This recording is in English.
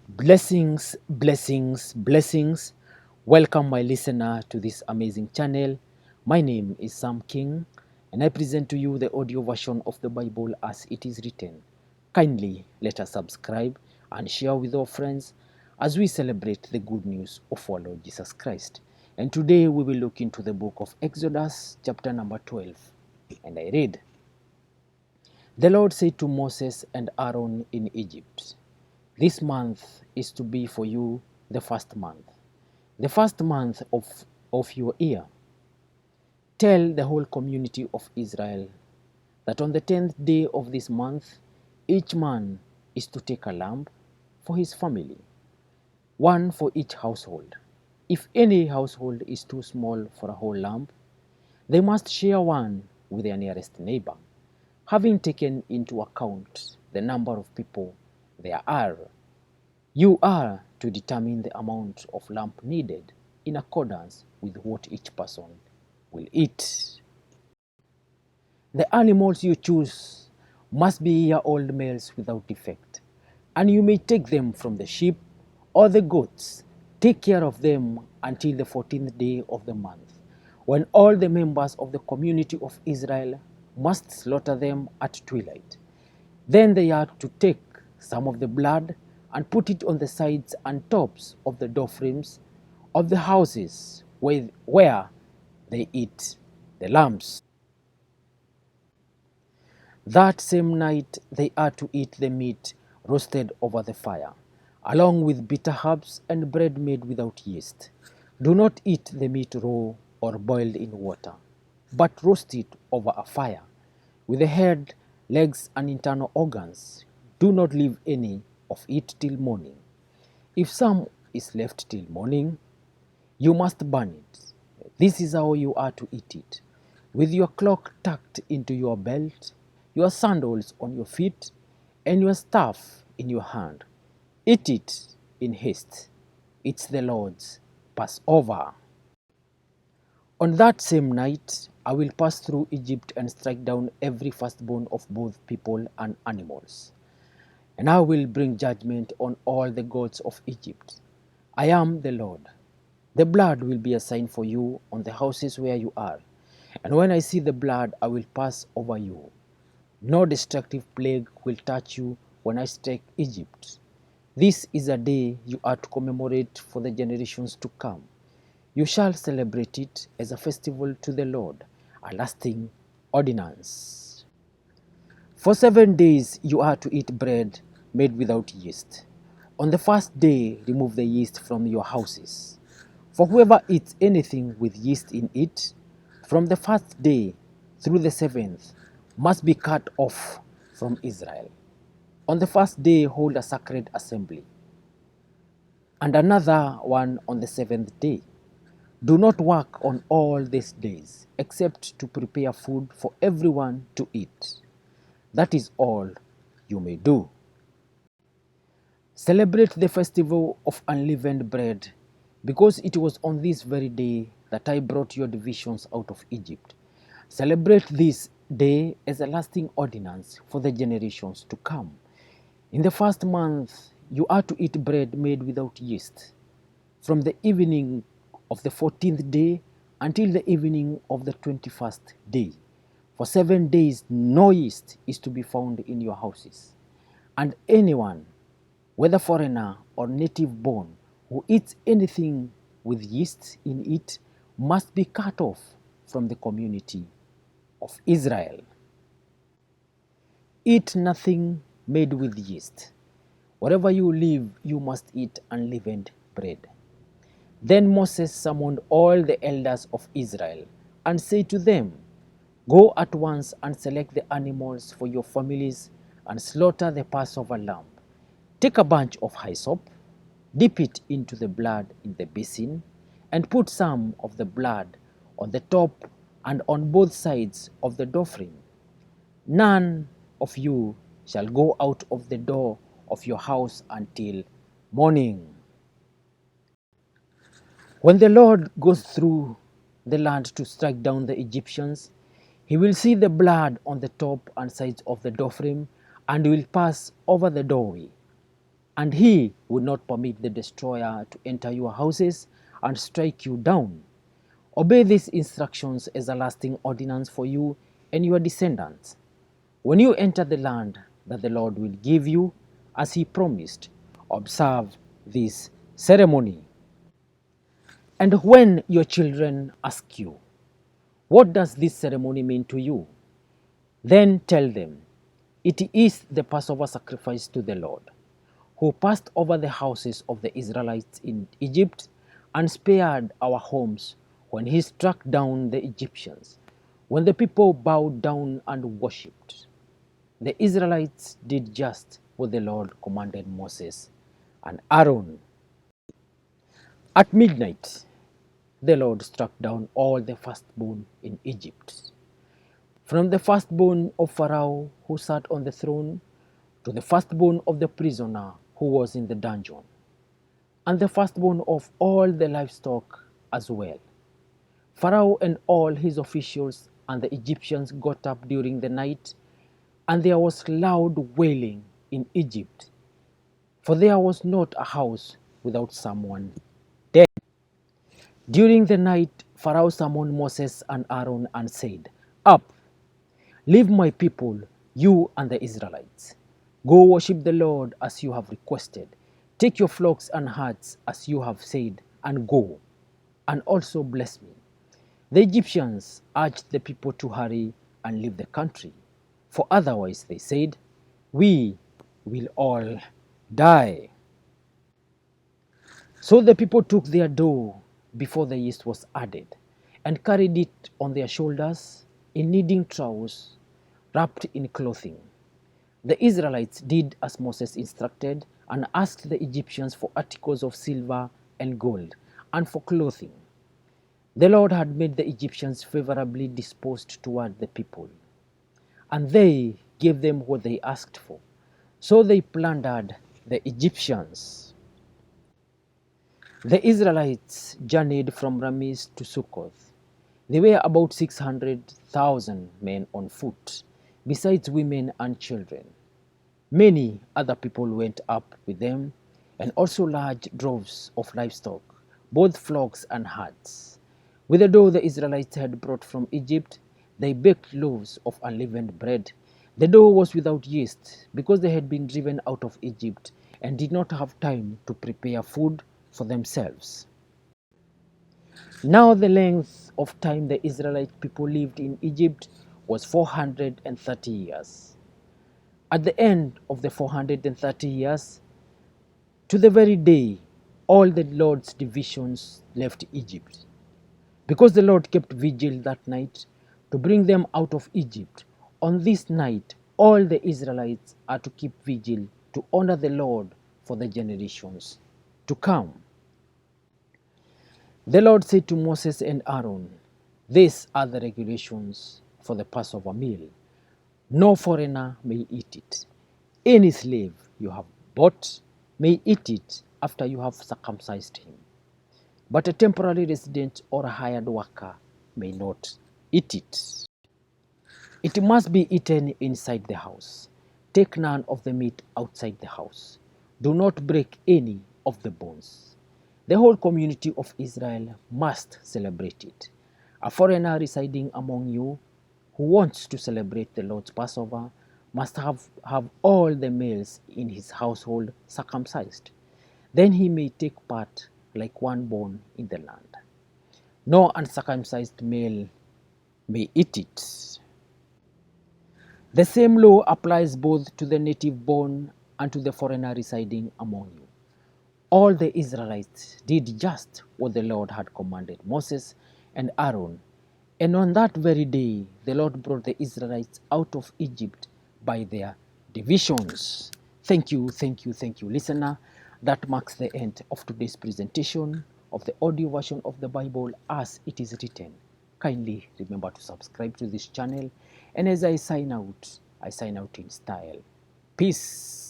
Blessings, blessings, blessings. Welcome, my listener, to this amazing channel. My name is Sam King, and I present to you the audio version of the Bible as it is written. Kindly let us subscribe and share with our friends as we celebrate the good news of our Lord Jesus Christ. And today we will look into the book of Exodus, chapter number 12. And I read, The Lord said to Moses and Aaron in Egypt, This month is to be for you the first month of your year. Tell the whole community of Israel that on the 10th day of this month, each man is to take a lamb for his family, one for each household. If any household is too small for a whole lamb, they must share one with their nearest neighbor, having taken into account the number of people there are. You are to determine the amount of lamb needed in accordance with what each person will eat. The animals you choose must be year-old males without defect, and you may take them from the sheep or the goats. Take care of them until the 14th day of the month, when all the members of the community of Israel must slaughter them at twilight. Then they are to take some of the blood and put it on the sides and tops of the door frames of the houses where they eat the lambs. That same night they are to eat the meat roasted over the fire, along with bitter herbs and bread made without yeast. Do not eat the meat raw or boiled in water, but roast it over a fire, with the head, legs, and internal organs. Do not leave any of it till morning. If some is left till morning, you must burn it. This is how you are to eat it, with your cloak tucked into your belt, your sandals on your feet, and your staff in your hand. Eat it in haste. It's the Lord's Passover. On that same night, I will pass through Egypt and strike down every firstborn of both people and animals. And I will bring judgment on all the gods of Egypt. I am the Lord. The blood will be a sign for you on the houses where you are. And when I see the blood, I will pass over you. No destructive plague will touch you when I strike Egypt. This is a day you are to commemorate for the generations to come. You shall celebrate it as a festival to the Lord, a lasting ordinance. For 7 days you are to eat bread made without yeast. On the first day remove the yeast from your houses. For whoever eats anything with yeast in it, from the first day through the 7th, must be cut off from Israel. On the first day hold a sacred assembly, and another one on the 7th day. Do not work on all these days, except to prepare food for everyone to eat. That is all you may do. Celebrate the festival of unleavened bread, because it was on this very day that I brought your divisions out of Egypt. Celebrate this day as a lasting ordinance for the generations to come. In the first month, you are to eat bread made without yeast. From the evening of the 14th day until the evening of the 21st day. For 7 days, no yeast is to be found in your houses. And anyone, whether foreigner or native born, who eats anything with yeast in it must be cut off from the community of Israel. Eat nothing made with yeast. Wherever you live, you must eat unleavened bread. Then Moses summoned all the elders of Israel and said to them, Go at once and select the animals for your families and slaughter the Passover lamb. Take a bunch of hyssop, dip it into the blood in the basin, and put some of the blood on the top and on both sides of the doorframe. None of you shall go out of the door of your house until morning. When the Lord goes through the land to strike down the Egyptians, he will see the blood on the top and sides of the doorframe and will pass over the doorway. and he will not permit the destroyer to enter your houses and strike you down. Obey these instructions as a lasting ordinance for you and your descendants. When you enter the land that the Lord will give you, as he promised, observe this ceremony. And when your children ask you, what does this ceremony mean to you? Then tell them, it is the Passover sacrifice to the Lord, who passed over the houses of the Israelites in Egypt and spared our homes when he struck down the Egyptians, when the people bowed down and worshipped. The Israelites did just what the Lord commanded Moses and Aaron. At midnight, the Lord struck down all the firstborn in Egypt, from the firstborn of Pharaoh who sat on the throne to the firstborn of the prisoner who was in the dungeon, and the firstborn of all the livestock as well. Pharaoh and all his officials and the Egyptians got up during the night, and there was loud wailing in Egypt, for there was not a house without someone dead. During the night, Pharaoh summoned Moses and Aaron and said, Up, leave my people, you and the Israelites. Go worship the Lord as you have requested. Take your flocks and herds as you have said, and go, and also bless me. The Egyptians urged the people to hurry and leave the country, for otherwise, they said, we will all die. So the people took their dough before the yeast was added, and carried it on their shoulders in kneading troughs, wrapped in clothing. The Israelites did as Moses instructed and asked the Egyptians for articles of silver and gold and for clothing. The Lord had made the Egyptians favorably disposed toward the people, and they gave them what they asked for. So they plundered the Egyptians. The Israelites journeyed from Rameses to Succoth. They were about 600,000 men on foot, besides women and children. Many other people went up with them, and also large droves of livestock, both flocks and herds. With the dough the Israelites had brought from Egypt, they baked loaves of unleavened bread. The dough was without yeast, because they had been driven out of Egypt and did not have time to prepare food for themselves. Now the length of time the Israelite people lived in Egypt was 430 years. At the end of the 430 years, to the very day, all the Lord's divisions left Egypt. Because the Lord kept vigil that night to bring them out of Egypt, on this night all the Israelites are to keep vigil to honor the Lord for the generations to come. The Lord said to Moses and Aaron, These are the regulations for the Passover meal. No foreigner may eat it. Any slave you have bought may eat it after you have circumcised him. But a temporary resident or a hired worker may not eat it. It must be eaten inside the house. Take none of the meat outside the house. Do not break any of the bones. The whole community of Israel must celebrate it. A foreigner residing among you who wants to celebrate the Lord's Passover must have all the males in his household circumcised. Then he may take part like one born in the land. No uncircumcised male may eat it. The same law applies both to the native born and to the foreigner residing among you. All the Israelites did just what the Lord had commanded Moses and Aaron, and on that very day the Lord brought the Israelites out of Egypt by their divisions. Thank you, listener. That marks the end of today's presentation of the audio version of the Bible as it is written. Kindly remember to subscribe to this channel, and as I sign out in style. Peace.